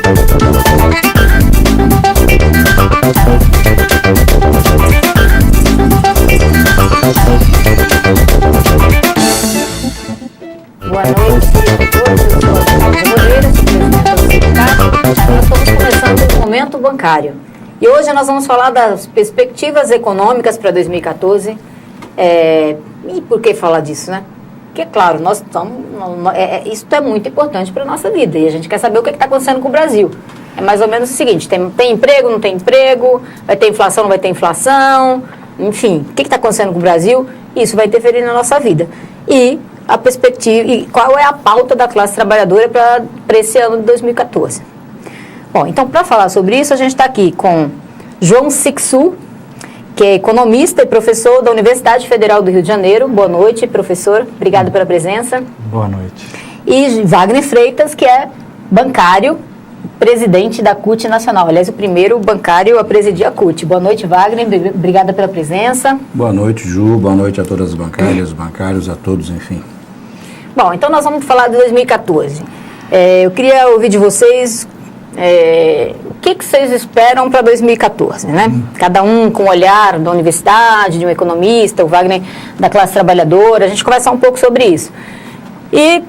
Boa noite a todos. Eu sou a Cláudia Moreira, sou presidenta do sindicato. Nós estamos começando o Momento Bancário. E hoje nós vamos falar das perspectivas econômicas para 2014. E por que falar disso, né? Porque, claro, nós estamos, isso é muito importante para a nossa vida e a gente quer saber o que está acontecendo com o Brasil. É mais ou menos o seguinte: tem emprego, não tem emprego, vai ter inflação, não vai ter inflação, enfim, o que está acontecendo com o Brasil? Isso vai interferir na nossa vida. E a perspectiva, e qual é a pauta da classe trabalhadora para esse ano de 2014. Bom, então, para falar sobre isso, a gente está aqui com João Sixu, que é economista e professor da Universidade Federal do Rio de Janeiro. Boa noite, professor. Obrigado pela presença. Boa noite. E Wagner Freitas, que é bancário, presidente da CUT Nacional. Aliás, o primeiro bancário a presidir a CUT. Boa noite, Wagner. Obrigada pela presença. Boa noite, Ju. Boa noite a todas as bancárias, os bancários, a todos, enfim. Bom, então nós vamos falar de 2014. Eu queria ouvir de vocês o que vocês esperam para 2014, né? Cada um com o olhar da universidade, de um economista, o Wagner da classe trabalhadora. A gente conversar um pouco sobre isso. E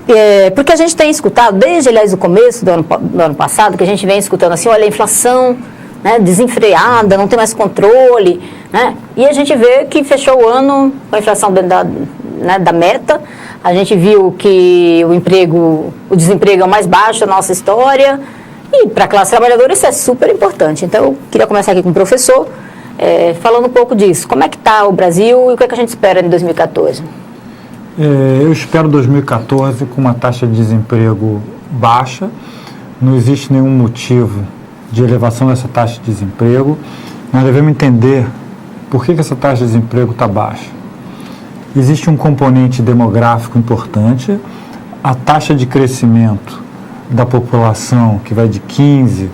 porque a gente tem escutado, desde, aliás, o começo do ano passado, que a gente vem escutando assim, olha, a inflação, né, desenfreada, não tem mais controle, né? E a gente vê que fechou o ano com a inflação da meta. A gente viu que o desemprego é o mais baixo da nossa história. E para a classe trabalhadora isso é super importante. Então, eu queria começar aqui com o professor, falando um pouco disso. Como é que está o Brasil e o que é que a gente espera em 2014? Eu espero 2014 com uma taxa de desemprego baixa. Não existe nenhum motivo de elevação dessa taxa de desemprego. Nós devemos entender por que essa taxa de desemprego está baixa. Existe um componente demográfico importante. A taxa de crescimento da população, que vai de 15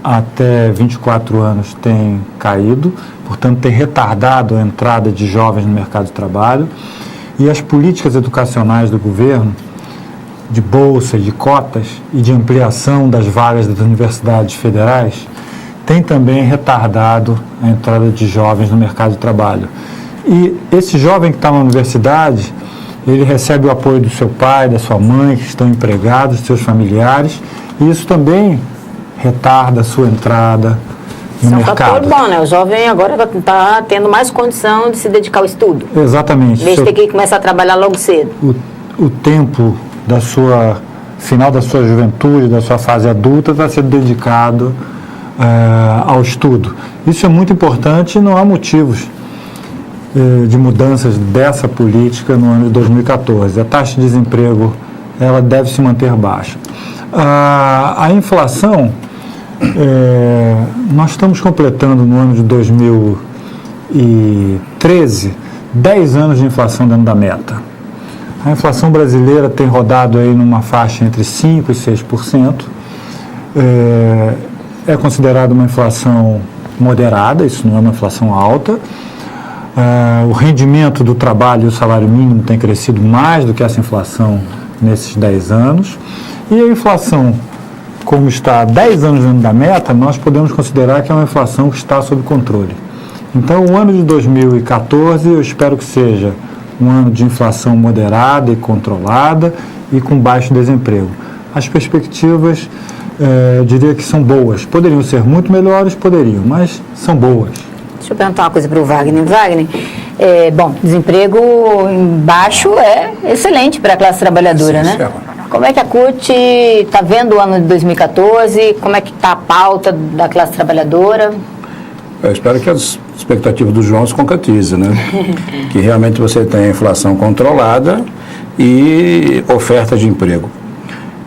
até 24 anos, tem caído, portanto, tem retardado a entrada de jovens no mercado de trabalho. E as políticas educacionais do governo, de bolsa, de cotas e de ampliação das vagas das universidades federais, têm também retardado a entrada de jovens no mercado de trabalho. E esse jovem que está na universidade, ele recebe o apoio do seu pai, da sua mãe, que estão empregados, dos seus familiares, e isso também retarda a sua entrada no mercado. Isso é um fator bom, né? O jovem agora está tendo mais condição de se dedicar ao estudo. Exatamente. Em vez de ter que começar a trabalhar logo cedo. O tempo final da sua juventude, da sua fase adulta, está sendo dedicado ao estudo. Isso é muito importante e não há motivos de mudanças dessa política no ano de 2014. A taxa de desemprego ela deve se manter baixa. A inflação, nós estamos completando no ano de 2013 10 anos de inflação dentro da meta. A inflação brasileira tem rodado aí numa faixa entre 5% e 6%. É considerada uma inflação moderada, isso não é uma inflação alta. O rendimento do trabalho e o salário mínimo tem crescido mais do que essa inflação nesses 10 anos. E a inflação, como está há 10 anos dentro da meta, nós podemos considerar que é uma inflação que está sob controle. Então, o ano de 2014, eu espero que seja um ano de inflação moderada e controlada e com baixo desemprego. As perspectivas, eu diria que são boas. Poderiam ser muito melhores, mas são boas. Deixa eu perguntar uma coisa para o Wagner. Wagner, desemprego baixo é excelente para a classe trabalhadora, sim, né? Como é que a CUT está vendo o ano de 2014? Como é que está a pauta da classe trabalhadora? Eu espero que as expectativas do João se concretizem, né? Que realmente você tenha inflação controlada e oferta de emprego.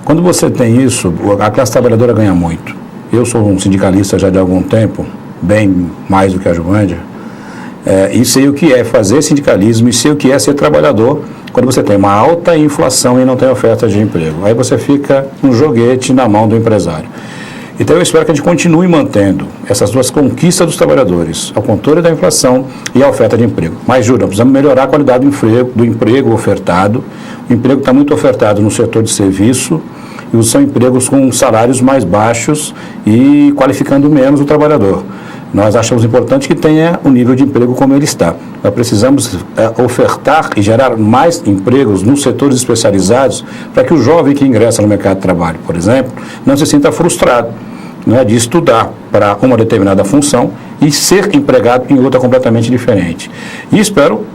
Quando você tem isso, a classe trabalhadora ganha muito. Eu sou um sindicalista já de algum tempo, bem mais do que a Joândia, e sei o que é fazer sindicalismo e sei o que é ser trabalhador quando você tem uma alta inflação e não tem oferta de emprego. Aí você fica um joguete na mão do empresário. Então eu espero que a gente continue mantendo essas duas conquistas dos trabalhadores, o controle da inflação e a oferta de emprego. Mas, Júlio, precisamos melhorar a qualidade do emprego ofertado. O emprego está muito ofertado no setor de serviço e são empregos com salários mais baixos e qualificando menos o trabalhador. Nós achamos importante que tenha o nível de emprego como ele está. Nós precisamos ofertar e gerar mais empregos nos setores especializados para que o jovem que ingressa no mercado de trabalho, por exemplo, não se sinta frustrado, né, de estudar para uma determinada função e ser empregado em outra completamente diferente. E espero,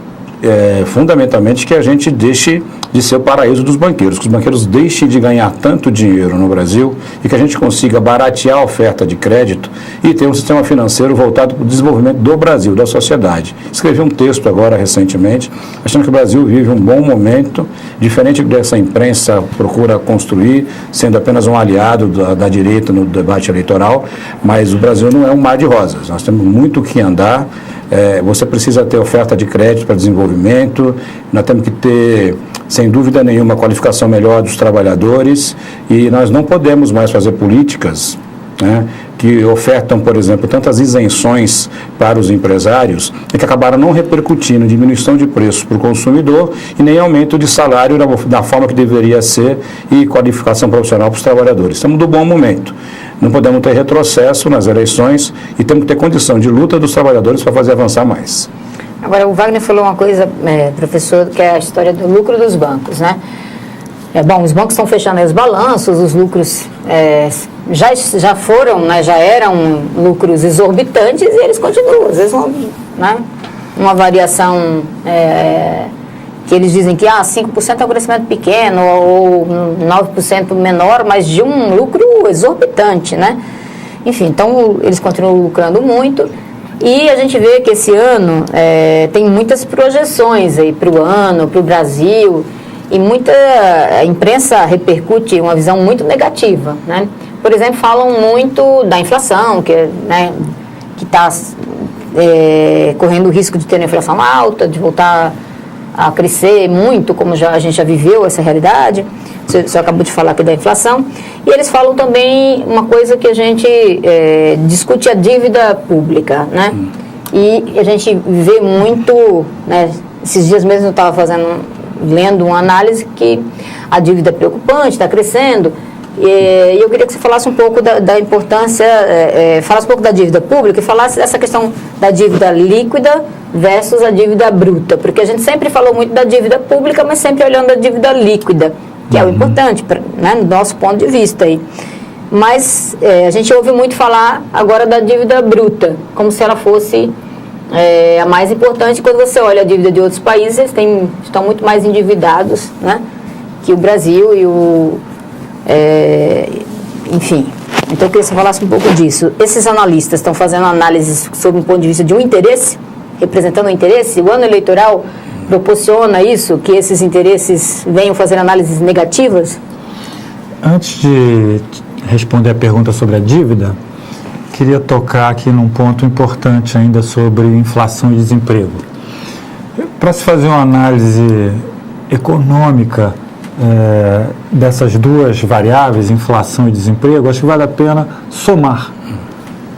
fundamentalmente, que a gente deixe de ser o paraíso dos banqueiros, que os banqueiros deixem de ganhar tanto dinheiro no Brasil e que a gente consiga baratear a oferta de crédito e ter um sistema financeiro voltado para o desenvolvimento do Brasil, da sociedade. Escrevi um texto agora, recentemente, achando que o Brasil vive um bom momento, diferente dessa imprensa procura construir, sendo apenas um aliado da direita no debate eleitoral, mas o Brasil não é um mar de rosas. Nós temos muito o que andar. Você precisa ter oferta de crédito para desenvolvimento, nós temos que ter, sem dúvida nenhuma, a qualificação melhor dos trabalhadores e nós não podemos mais fazer políticas, né, que ofertam, por exemplo, tantas isenções para os empresários e que acabaram não repercutindo em diminuição de preços para o consumidor e nem aumento de salário da forma que deveria ser e qualificação profissional para os trabalhadores. Estamos no bom momento. Não podemos ter retrocesso nas eleições e temos que ter condição de luta dos trabalhadores para fazer avançar mais. Agora, o Wagner falou uma coisa, professor, que é a história do lucro dos bancos, né? Bom, os bancos estão fechando aí os balanços, os lucros já foram, né, já eram lucros exorbitantes e eles continuam. Às vezes, uma variação que eles dizem que 5% é um crescimento pequeno ou 9% menor, mas de um lucro exorbitante, né? Enfim, então eles continuam lucrando muito e a gente vê que esse ano tem muitas projeções aí para o ano, para o Brasil, e a imprensa repercute uma visão muito negativa, né? Por exemplo, falam muito da inflação, que está correndo o risco de ter uma inflação alta, de voltar a crescer muito, como a gente já viveu essa realidade. Você acabou de falar aqui da inflação. E eles falam também uma coisa que a gente discute, a dívida pública, né? E a gente vê muito, né, esses dias mesmo eu estava lendo uma análise que a dívida é preocupante, está crescendo. E eu queria que você falasse um pouco da importância, falasse um pouco da dívida pública e falasse dessa questão da dívida líquida versus a dívida bruta, porque a gente sempre falou muito da dívida pública, mas sempre olhando a dívida líquida, que é o importante, né, do nosso ponto de vista aí. Mas a gente ouve muito falar agora da dívida bruta, como se ela fosse a mais importante. Quando você olha a dívida de outros países, eles estão muito mais endividados, né, que o Brasil e enfim. Então eu queria que você falasse um pouco disso. Esses analistas estão fazendo análises sob um ponto de vista de um interesse, representando um interesse. O ano eleitoral proporciona isso, que esses interesses venham fazer análises negativas? Antes de responder a pergunta sobre a dívida, queria tocar aqui num ponto importante ainda sobre inflação e desemprego. Para se fazer uma análise econômica dessas duas variáveis, inflação e desemprego, acho que vale a pena somar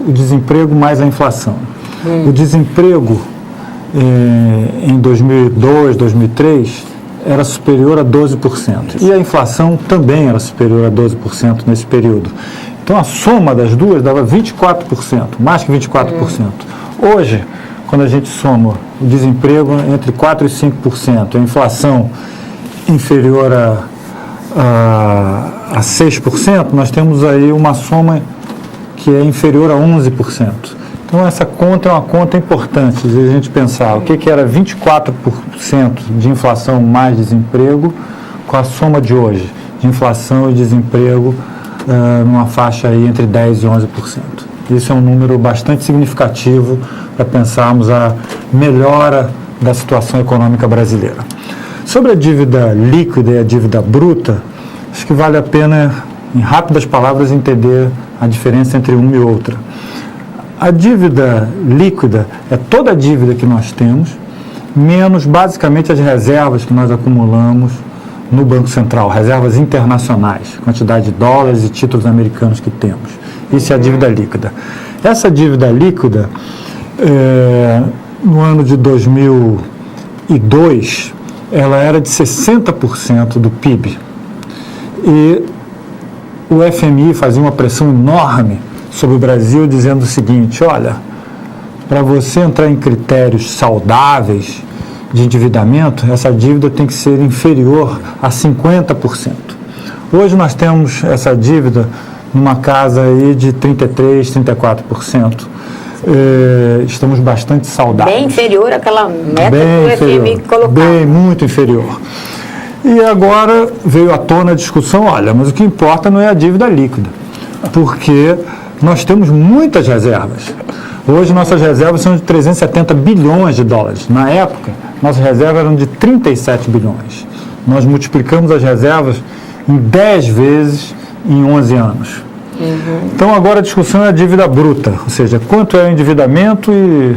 o desemprego mais a inflação. O desemprego em 2002, 2003 era superior a 12% e a inflação também era superior a 12% nesse período. Então a soma das duas dava 24%, mais que 24%. Hoje, quando a gente soma o desemprego entre 4% e 5%, a inflação inferior a 6%, nós temos aí uma soma que é inferior a 11%. Então, essa conta é uma conta importante, de a gente pensar o que era 24% de inflação mais desemprego com a soma de hoje, de inflação e desemprego numa faixa aí entre 10% e 11%. Isso é um número bastante significativo para pensarmos a melhora da situação econômica brasileira. Sobre a dívida líquida e a dívida bruta, acho que vale a pena, em rápidas palavras, entender a diferença entre uma e outra. A dívida líquida é toda a dívida que nós temos, menos basicamente as reservas que nós acumulamos no Banco Central, reservas internacionais, quantidade de dólares e títulos americanos que temos. Isso é a dívida líquida. Essa dívida líquida, no ano de 2002, ela era de 60% do PIB. E o FMI fazia uma pressão enorme sobre o Brasil, dizendo o seguinte: olha, para você entrar em critérios saudáveis de endividamento, essa dívida tem que ser inferior a 50%. Hoje nós temos essa dívida numa casa aí de 33%, 34%. Estamos bastante saudáveis. Bem inferior àquela meta que o FMI colocou. Bem, muito inferior. E agora veio à tona a discussão: olha, mas o que importa não é a dívida líquida, porque nós temos muitas reservas. Hoje nossas reservas são de 370 bilhões de dólares. Na época, nossas reservas eram de 37 bilhões. Nós multiplicamos as reservas em 10 vezes em 11 anos. Então agora a discussão é a dívida bruta, ou seja, quanto é o endividamento e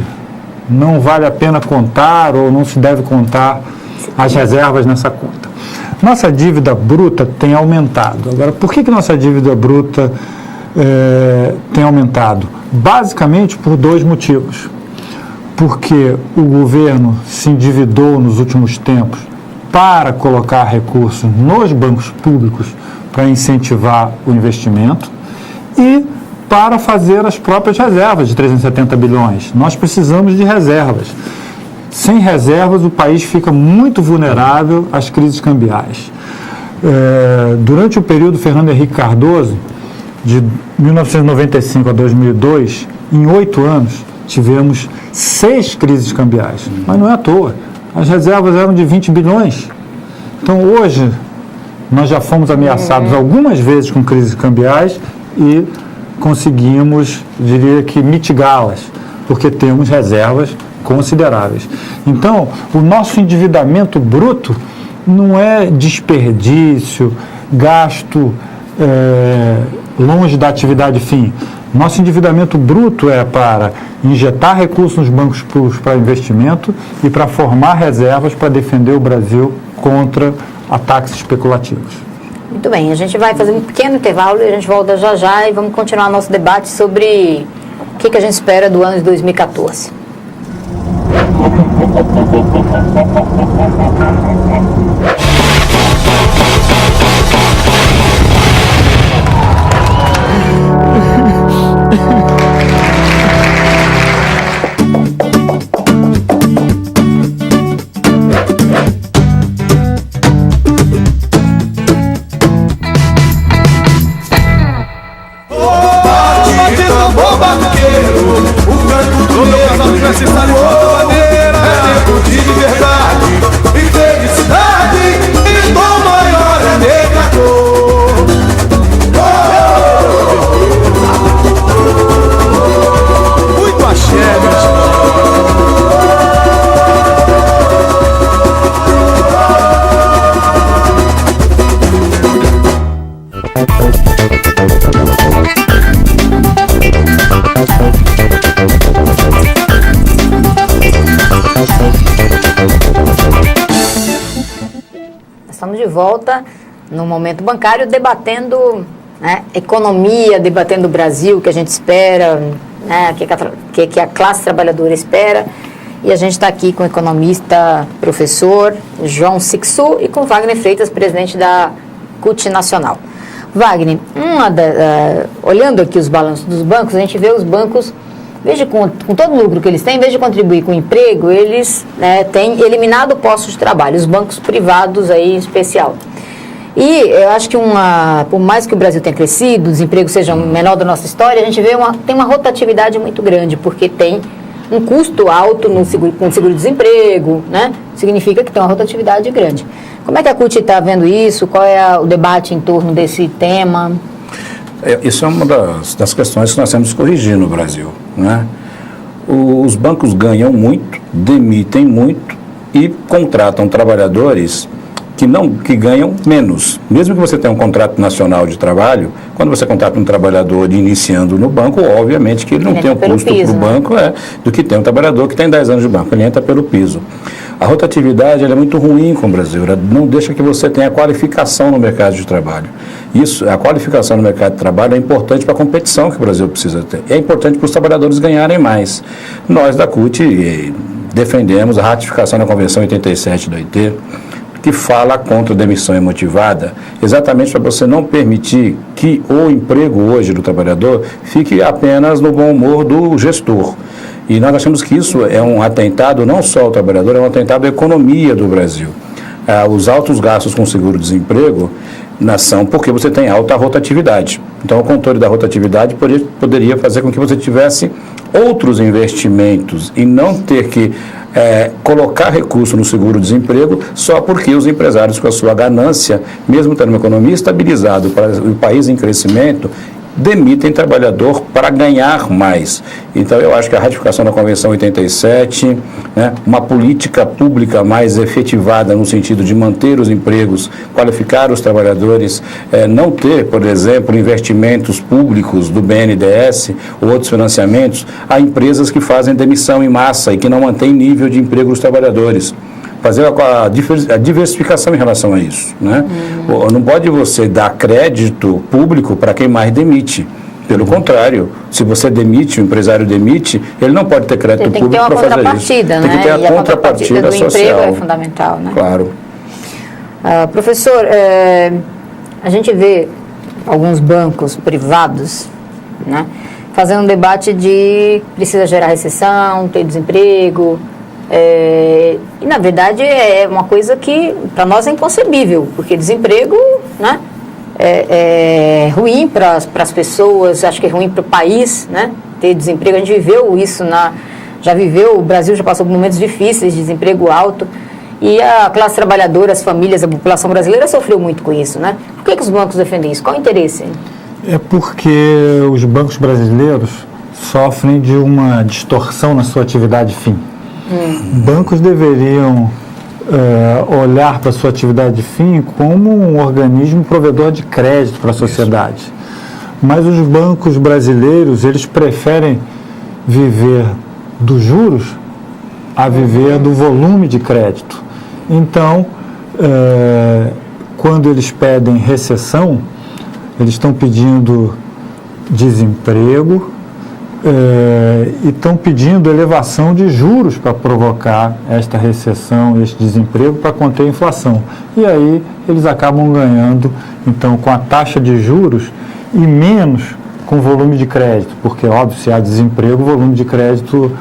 não vale a pena contar ou não se deve contar as reservas nessa conta. Nossa dívida bruta tem aumentado. Agora, por que nossa dívida bruta tem aumentado? Basicamente por dois motivos. Porque o governo se endividou nos últimos tempos para colocar recursos nos bancos públicos para incentivar o investimento e para fazer as próprias reservas de 370 bilhões. Nós precisamos de reservas. Sem reservas, o país fica muito vulnerável às crises cambiais. Durante o período Fernando Henrique Cardoso, de 1995 a 2002, em 8 anos, tivemos 6 crises cambiais. Mas não é à toa. As reservas eram de 20 bilhões. Então, hoje, nós já fomos ameaçados algumas vezes com crises cambiais e conseguimos, diria que, mitigá-las, porque temos reservas consideráveis. Então, o nosso endividamento bruto não é desperdício, gasto longe da atividade fim. Nosso endividamento bruto é para injetar recursos nos bancos públicos para investimento e para formar reservas para defender o Brasil contra ataques especulativos. Muito bem, a gente vai fazer um pequeno intervalo e a gente volta já já e vamos continuar nosso debate sobre o que a gente espera do ano de 2014. Estamos de volta no Momento Bancário, debatendo economia, debatendo o Brasil, o que a gente espera, o que a classe trabalhadora espera. E a gente está aqui com o economista, professor João Sixu e com Wagner Freitas, presidente da CUT Nacional. Wagner, olhando aqui os balanços dos bancos, a gente vê os bancos, com todo o lucro que eles têm, em vez de contribuir com o emprego, eles têm eliminado postos de trabalho, os bancos privados aí em especial. E eu acho que por mais que o Brasil tenha crescido, o desemprego seja o menor da nossa história, a gente vê tem uma rotatividade muito grande, porque tem um custo alto com o seguro-desemprego, significa que tem uma rotatividade grande. Como é que a CUT está vendo isso? Qual é o debate em torno desse tema? Isso é uma das questões que nós temos que corrigir no Brasil. Os bancos ganham muito, demitem muito e contratam trabalhadores que ganham menos. Mesmo que você tenha um contrato nacional de trabalho, quando você contrata um trabalhador iniciando no banco, obviamente que ele não tem um custo para o banco do que tem um trabalhador que tem 10 anos de banco, ele entra pelo piso. A rotatividade ela é muito ruim com o Brasil, ela não deixa que você tenha qualificação no mercado de trabalho. A qualificação no mercado de trabalho é importante para a competição que o Brasil precisa ter. É importante para os trabalhadores ganharem mais. Nós da CUT defendemos a ratificação da Convenção 87 da OIT, que fala contra a demissão imotivada, exatamente para você não permitir que o emprego hoje do trabalhador fique apenas no bom humor do gestor. E nós achamos que isso é um atentado não só ao trabalhador, é um atentado à economia do Brasil. Os altos gastos com seguro-desemprego são porque você tem alta rotatividade. Então, o controle da rotatividade poderia fazer com que você tivesse outros investimentos e não ter que colocar recurso no seguro-desemprego só porque os empresários, com a sua ganância, mesmo tendo uma economia estabilizada, para o país em crescimento, demitem trabalhador para ganhar mais. Então, eu acho que a ratificação da Convenção 87, uma política pública mais efetivada no sentido de manter os empregos, qualificar os trabalhadores, não ter, por exemplo, investimentos públicos do BNDES ou outros financiamentos a empresas que fazem demissão em massa e que não mantêm nível de emprego dos trabalhadores. Fazer a diversificação em relação a isso, né? Não pode você dar crédito público para quem mais demite. Pelo contrário, se você demite, o empresário demite, ele não pode ter crédito público para fazer isso. Tem que ter a contrapartida do social. Emprego é fundamental, né? Claro. Professor, a gente vê alguns bancos privados, né, fazendo um debate de precisa gerar recessão, ter desemprego. E, na verdade, é uma coisa que para nós é inconcebível, porque desemprego, né, é ruim para as pessoas, acho que é ruim para o país, né, ter desemprego. A gente viveu isso, o Brasil já passou por momentos difíceis de desemprego alto, e a classe trabalhadora, as famílias, a população brasileira sofreu muito com isso, né? Por que os bancos defendem isso? Qual o interesse? É porque os bancos brasileiros sofrem de uma distorção na sua atividade fim. Bancos deveriam olhar para a sua atividade fim como um organismo provedor de crédito para a sociedade. Mas os bancos brasileiros, eles preferem viver dos juros a viver do volume de crédito. Então, quando eles pedem recessão, eles estão pedindo desemprego, e estão pedindo elevação de juros para provocar esta recessão, este desemprego, para conter a inflação. E aí eles acabam ganhando, então, com a taxa de juros e menos com o volume de crédito, porque, óbvio, se há desemprego, o volume de crédito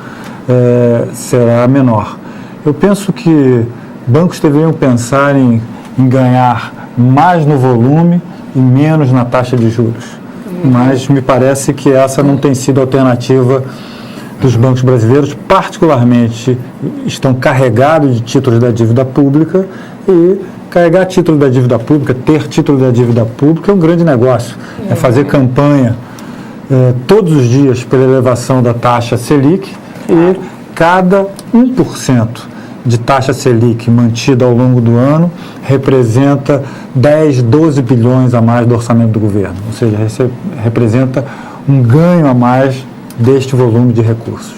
será menor. Eu penso que bancos deveriam pensar em ganhar mais no volume e menos na taxa de juros. Mas me parece que essa não tem sido a alternativa dos bancos brasileiros, particularmente estão carregados de títulos da dívida pública, e carregar título da dívida pública, ter título da dívida pública é um grande negócio. É fazer campanha todos os dias pela elevação da taxa Selic, e cada 1% de taxa Selic mantida ao longo do ano representa 10, 12 bilhões a mais do orçamento do governo. Ou seja, representa um ganho a mais deste volume de recursos.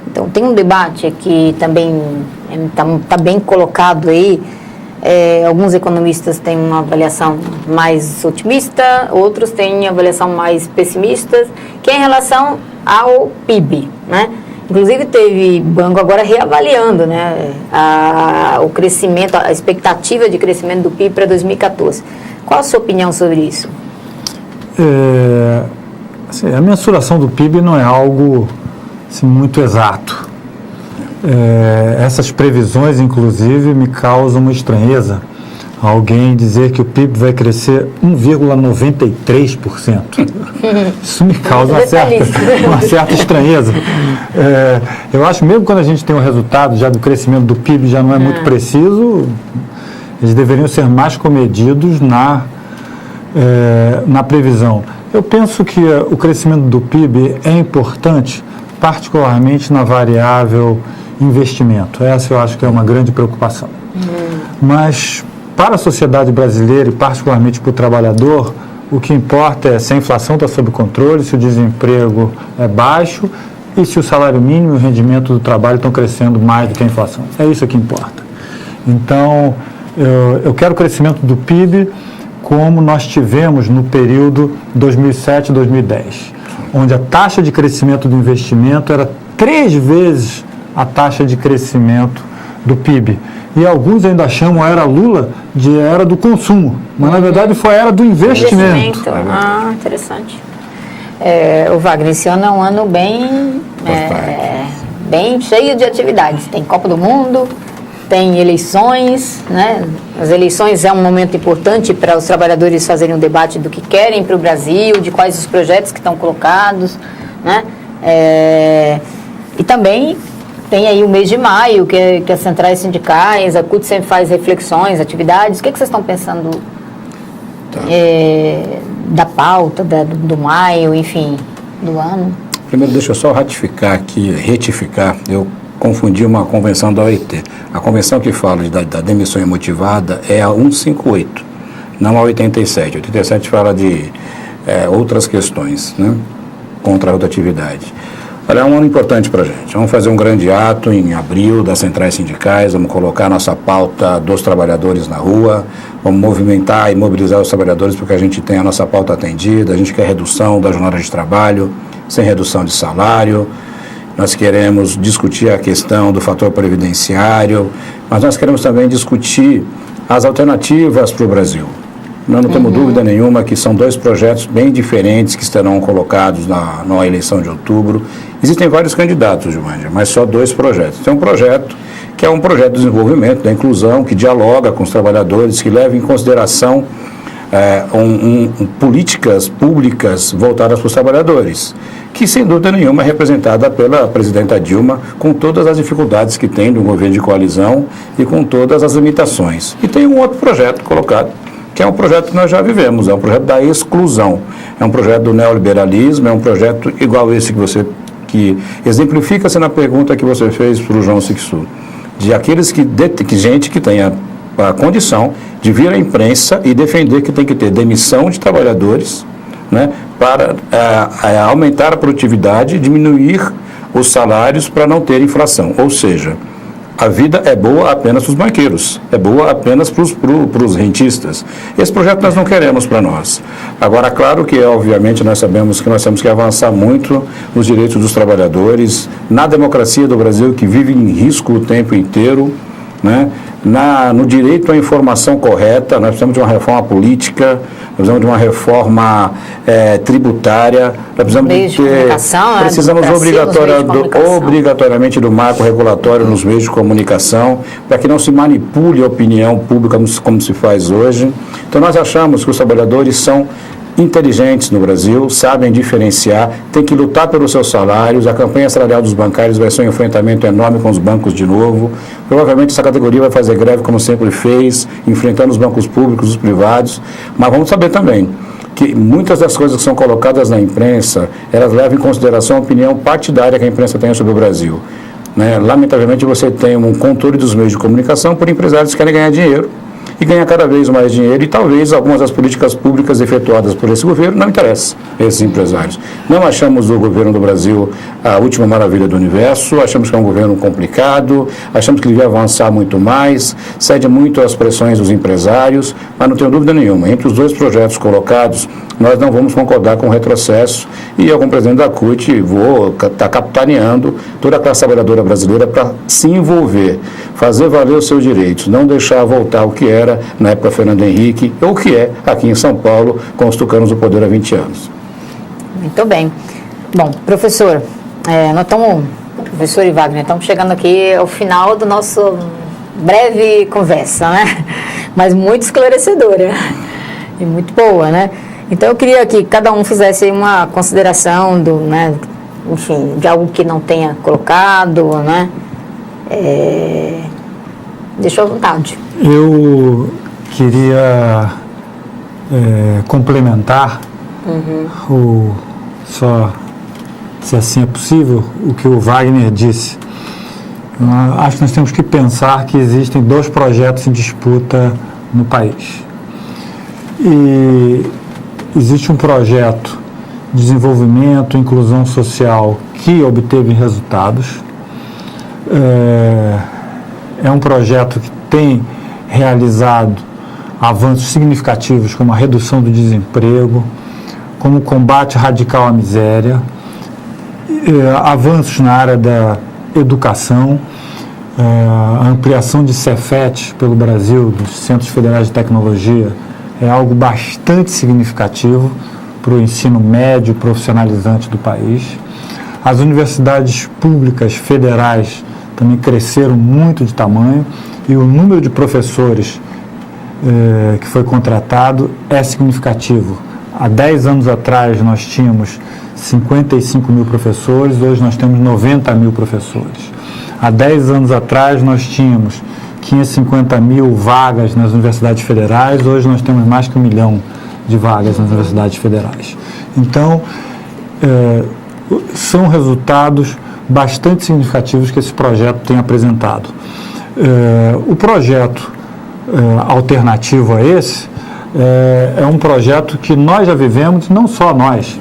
Então, tem um debate que também está bem colocado aí. Alguns economistas têm uma avaliação mais otimista, outros têm avaliação mais pessimista, que é em relação ao PIB, né? Inclusive, teve banco agora reavaliando, né, o crescimento, a expectativa de crescimento do PIB para 2014. Qual a sua opinião sobre isso? Assim, a mensuração do PIB não é algo assim, muito exato. Essas previsões, inclusive, me causam uma estranheza. Alguém dizer que o PIB vai crescer 1,93%. Isso me causa uma certa estranheza. Eu acho, mesmo quando a gente tem um resultado já do crescimento do PIB, já não é muito preciso, eles deveriam ser mais comedidos na previsão. Eu penso que o crescimento do PIB é importante, particularmente na variável investimento. Essa eu acho que é uma grande preocupação. Mas para a sociedade brasileira e particularmente para o trabalhador, o que importa é se a inflação está sob controle, se o desemprego é baixo e se o salário mínimo e o rendimento do trabalho estão crescendo mais do que a inflação. É isso que importa. Então, eu quero o crescimento do PIB como nós tivemos no período 2007-2010, onde a taxa de crescimento do investimento era 3 vezes a taxa de crescimento do PIB. e alguns ainda chamam a era Lula de era do consumo, mas na verdade foi a era do investimento. Interessante. O Wagner, esse ano é um ano bem cheio de atividades. Tem Copa do Mundo, tem eleições, né? As eleições é um momento importante para os trabalhadores fazerem um debate do que querem para o Brasil, de quais os projetos que estão colocados, né? E também tem aí o mês de maio, que as centrais sindicais, a CUT sempre faz reflexões, atividades. O que vocês estão pensando da pauta, do maio, enfim, do ano? Primeiro, deixa eu só retificar, eu confundi uma convenção da OIT. A convenção que fala da demissão imotivada é a 158, não a 87. A 87 fala de outras questões, né, contra a rotatividade. Olha, é um ano importante para a gente. Vamos fazer um grande ato em abril das centrais sindicais, vamos colocar a nossa pauta dos trabalhadores na rua, vamos movimentar e mobilizar os trabalhadores porque a gente tem a nossa pauta atendida, a gente quer redução da jornada de trabalho, sem redução de salário, nós queremos discutir a questão do fator previdenciário, mas nós queremos também discutir as alternativas para o Brasil. Nós não temos dúvida nenhuma que são dois projetos bem diferentes que estarão colocados na eleição de outubro. Existem vários candidatos, Gilmândia, mas só dois projetos. Tem um projeto que é um projeto de desenvolvimento, da inclusão, que dialoga com os trabalhadores, que leva em consideração políticas públicas voltadas para os trabalhadores, que sem dúvida nenhuma é representada pela presidenta Dilma, com todas as dificuldades que tem no governo de coalizão e com todas as limitações. E tem um outro projeto colocado, que é um projeto que nós já vivemos, é um projeto da exclusão, é um projeto do neoliberalismo, é um projeto igual esse que exemplifica-se na pergunta que você fez para o João Sixu, de aqueles gente que tenha a condição de vir à imprensa e defender que tem que ter demissão de trabalhadores, né, para aumentar a produtividade, diminuir os salários para não ter inflação, ou seja, a vida é boa apenas para os banqueiros, é boa apenas para os rentistas. Esse projeto nós não queremos para nós. Agora, claro que, obviamente, nós sabemos que nós temos que avançar muito nos direitos dos trabalhadores, na democracia do Brasil, que vive em risco o tempo inteiro, né? No direito à informação correta, nós precisamos de uma reforma política, nós precisamos de uma reforma tributária, nós precisamos obrigatoriamente do marco regulatório nos meios de comunicação, para que não se manipule a opinião pública como se faz hoje. Então nós achamos que os trabalhadores são inteligentes no Brasil, sabem diferenciar, têm que lutar pelos seus salários. A campanha salarial dos bancários vai ser um enfrentamento enorme com os bancos de novo. Provavelmente essa categoria vai fazer greve como sempre fez, enfrentando os bancos públicos, os privados, mas vamos saber também que muitas das coisas que são colocadas na imprensa, elas levam em consideração a opinião partidária que a imprensa tem sobre o Brasil, né? Lamentavelmente você tem um controle dos meios de comunicação por empresários que querem ganhar dinheiro e ganhar cada vez mais dinheiro, e talvez algumas das políticas públicas efetuadas por esse governo não interessem a esses empresários. Não achamos o governo do Brasil a última maravilha do universo, achamos que é um governo complicado, achamos que devia avançar muito mais, cede muito às pressões dos empresários, mas não tenho dúvida nenhuma, entre os dois projetos colocados, nós não vamos concordar com o retrocesso, e eu, como presidente da CUT, vou estar capitaneando toda a classe trabalhadora brasileira para se envolver, fazer valer os seus direitos, não deixar voltar o que era na época Fernando Henrique, ou o que é aqui em São Paulo, com os tucanos do poder há 20 anos. Muito bem. Bom, professor, professor e Wagner, estamos chegando aqui ao final do nosso breve conversa, né? Mas muito esclarecedora e muito boa, né? Então eu queria que cada um fizesse uma consideração enfim, de algo que não tenha colocado, né? Deixa à vontade. Eu queria complementar só, se assim é possível, o que o Wagner disse. Acho que nós temos que pensar que existem dois projetos em disputa no país. E existe um projeto de desenvolvimento e inclusão social que obteve resultados. É um projeto que tem realizado avanços significativos como a redução do desemprego, como o combate radical à miséria, avanços na área da educação A ampliação de Cefet pelo Brasil, dos Centros Federais de Tecnologia, é algo bastante significativo para o ensino médio profissionalizante do país. As universidades públicas federais também cresceram muito de tamanho e o número de professores que foi contratado é significativo. Há 10 anos atrás nós tínhamos 55 mil professores, hoje nós temos 90 mil professores. Há 10 anos atrás nós tínhamos 550 mil vagas nas universidades federais, hoje nós temos mais que 1 milhão de vagas nas universidades federais. Então, são resultados bastante significativos que esse projeto tem apresentado. O projeto alternativo a esse é um projeto que nós já vivemos, não só nós.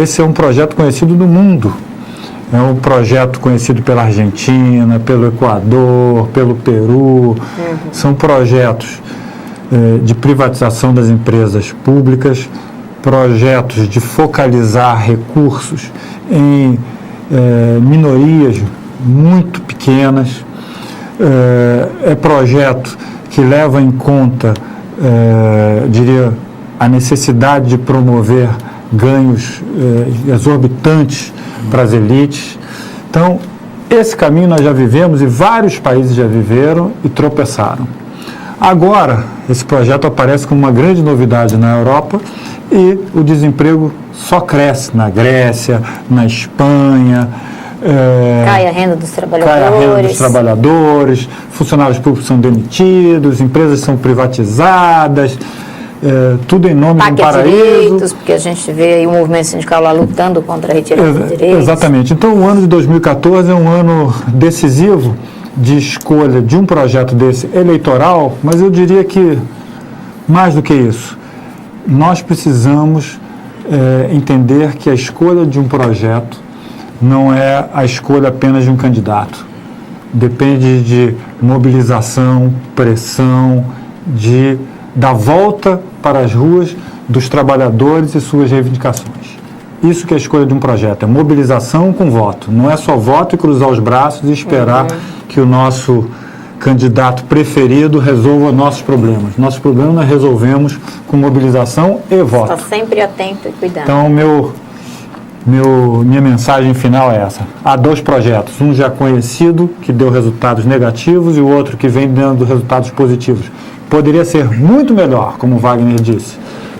Esse é um projeto conhecido no mundo. É um projeto conhecido pela Argentina, pelo Equador, pelo Peru. São projetos de privatização das empresas públicas, projetos de focalizar recursos em minorias muito pequenas. É projeto que leva em conta, diria, a necessidade de promover ganhos exorbitantes para as elites. Então, esse caminho nós já vivemos e vários países já viveram e tropeçaram. Agora, esse projeto aparece como uma grande novidade na Europa e o desemprego só cresce na Grécia, na Espanha. Cai a renda dos trabalhadores. Cai a renda dos trabalhadores, funcionários públicos são demitidos, empresas são privatizadas, tudo em nome de um paraíso. Direitos, porque a gente vê aí o movimento sindical lá lutando contra a retirada de direitos. Exatamente. Então, o ano de 2014 é um ano decisivo de escolha de um projeto desse eleitoral, mas eu diria que, mais do que isso, nós precisamos entender que a escolha de um projeto não é a escolha apenas de um candidato. Depende de mobilização, pressão, da volta para as ruas dos trabalhadores e suas reivindicações. Isso que é a escolha de um projeto, é mobilização com voto. Não é só voto e cruzar os braços e esperar que o nosso candidato preferido resolva nossos problemas. Nossos problemas nós resolvemos com mobilização e voto. Está sempre atento e cuidado. Então, minha mensagem final é essa. Há 2 projetos, um já conhecido, que deu resultados negativos, e o outro que vem dando resultados positivos. Poderia ser muito melhor, como o Wagner disse.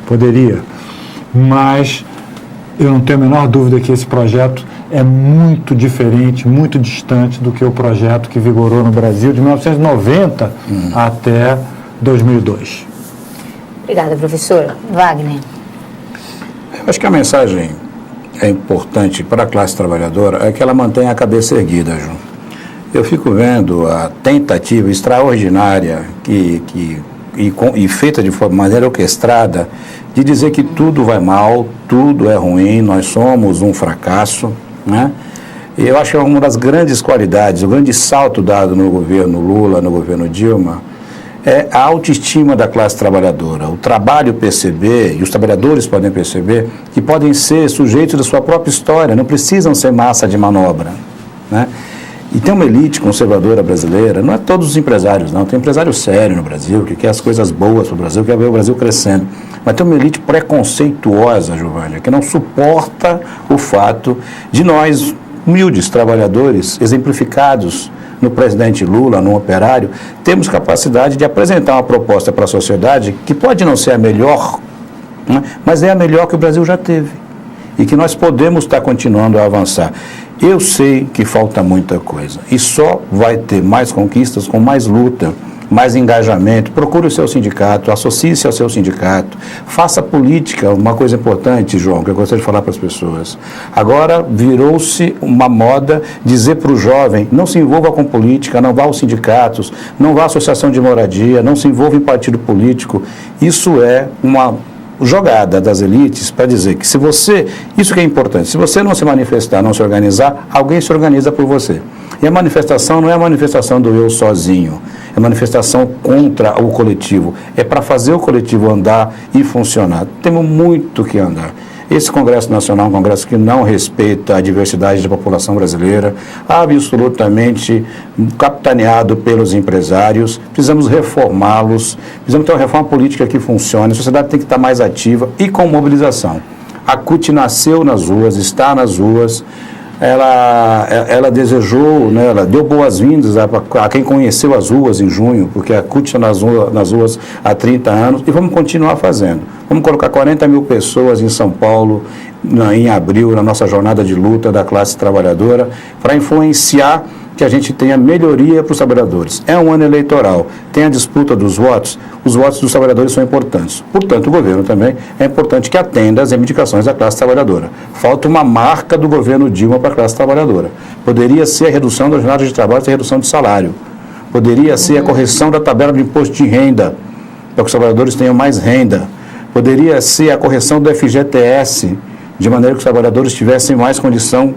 Poderia. Mas eu não tenho a menor dúvida que esse projeto é muito diferente, muito distante do que o projeto que vigorou no Brasil de 1990 até 2002. Obrigada, professora. Wagner. Eu acho que a mensagem é importante para a classe trabalhadora é que ela mantenha a cabeça erguida, João. Eu fico vendo a tentativa extraordinária e feita de maneira orquestrada de dizer que tudo vai mal, tudo é ruim, nós somos um fracasso, né? E eu acho que é uma das grandes qualidades, o grande salto dado no governo Lula, no governo Dilma, é a autoestima da classe trabalhadora. O trabalho perceber, e os trabalhadores podem perceber, que podem ser sujeitos da sua própria história, não precisam ser massa de manobra, né? E tem uma elite conservadora brasileira, não é todos os empresários, não. Tem empresário sério no Brasil, que quer as coisas boas para o Brasil, quer ver o Brasil crescendo. Mas tem uma elite preconceituosa, Giovânia, que não suporta o fato de nós, humildes trabalhadores, exemplificados no presidente Lula, no operário, temos capacidade de apresentar uma proposta para a sociedade que pode não ser a melhor, né, mas é a melhor que o Brasil já teve. E que nós podemos estar continuando a avançar. Eu sei que falta muita coisa e só vai ter mais conquistas com mais luta, mais engajamento. Procure o seu sindicato, associe-se ao seu sindicato, faça política. Uma coisa importante, João, que eu gostaria de falar para as pessoas. Agora virou-se uma moda dizer para o jovem, não se envolva com política, não vá aos sindicatos, não vá à associação de moradia, não se envolva em partido político. Isso é uma jogada das elites para dizer que se você, isso que é importante, se você não se manifestar, não se organizar, alguém se organiza por você. E a manifestação não é a manifestação do eu sozinho, é a manifestação contra o coletivo, é para fazer o coletivo andar e funcionar. Temos muito que andar. Esse Congresso Nacional é um Congresso que não respeita a diversidade da população brasileira, absolutamente capitaneado pelos empresários. Precisamos reformá-los, precisamos ter uma reforma política que funcione, a sociedade tem que estar mais ativa e com mobilização. A CUT nasceu nas ruas, está nas ruas, ela desejou, né, ela deu boas-vindas a quem conheceu as ruas em junho, porque a CUT está nas ruas há 30 anos e vamos continuar fazendo. Vamos colocar 40 mil pessoas em São Paulo em abril, na nossa jornada de luta da classe trabalhadora, para influenciar que a gente tenha melhoria para os trabalhadores. É um ano eleitoral, tem a disputa dos votos, os votos dos trabalhadores são importantes. Portanto, o governo também é importante que atenda às reivindicações da classe trabalhadora. Falta uma marca do governo Dilma para a classe trabalhadora. Poderia ser a redução da jornada de trabalho e a redução de salário. Poderia ser a correção da tabela de imposto de renda, para que os trabalhadores tenham mais renda. Poderia ser a correção do FGTS, de maneira que os trabalhadores tivessem mais condição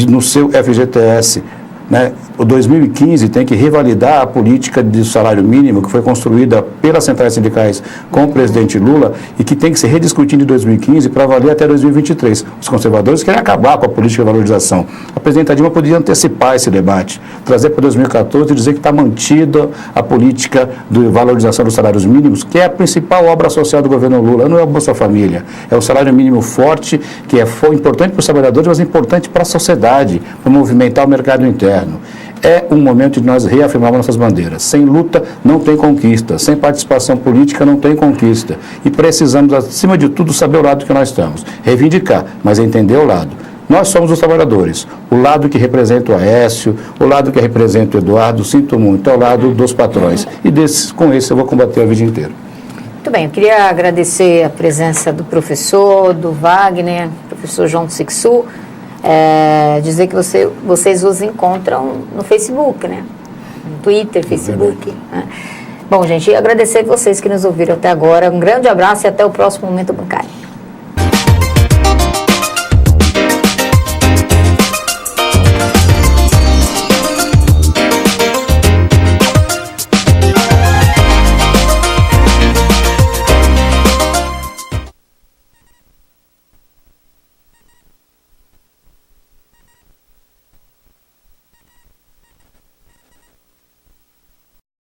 no seu FGTS. Né? O 2015 tem que revalidar a política de salário mínimo que foi construída pelas centrais sindicais com o presidente Lula e que tem que ser rediscutida em 2015 para valer até 2023. Os conservadores querem acabar com a política de valorização. A presidenta Dilma podia antecipar esse debate, trazer para 2014 e dizer que está mantida a política de valorização dos salários mínimos, que é a principal obra social do governo Lula. Não é o Bolsa Família, é o salário mínimo forte, que foi importante para os trabalhadores, mas importante para a sociedade, para movimentar o mercado interno. É um momento de nós reafirmarmos nossas bandeiras. Sem luta não tem conquista, sem participação política não tem conquista. E precisamos, acima de tudo, saber o lado que nós estamos. Reivindicar, mas entender o lado. Nós somos os trabalhadores. O lado que representa o Aécio, o lado que representa o Eduardo, sinto muito, é o lado dos patrões. E com esse eu vou combater a vida inteira. Muito bem, eu queria agradecer a presença do professor, do Wagner, professor João Sixu. Dizer que vocês os encontram no Facebook, né? No Twitter, Facebook. Né? Bom, gente, agradecer a vocês que nos ouviram até agora. Um grande abraço e até o próximo Momento Bancário.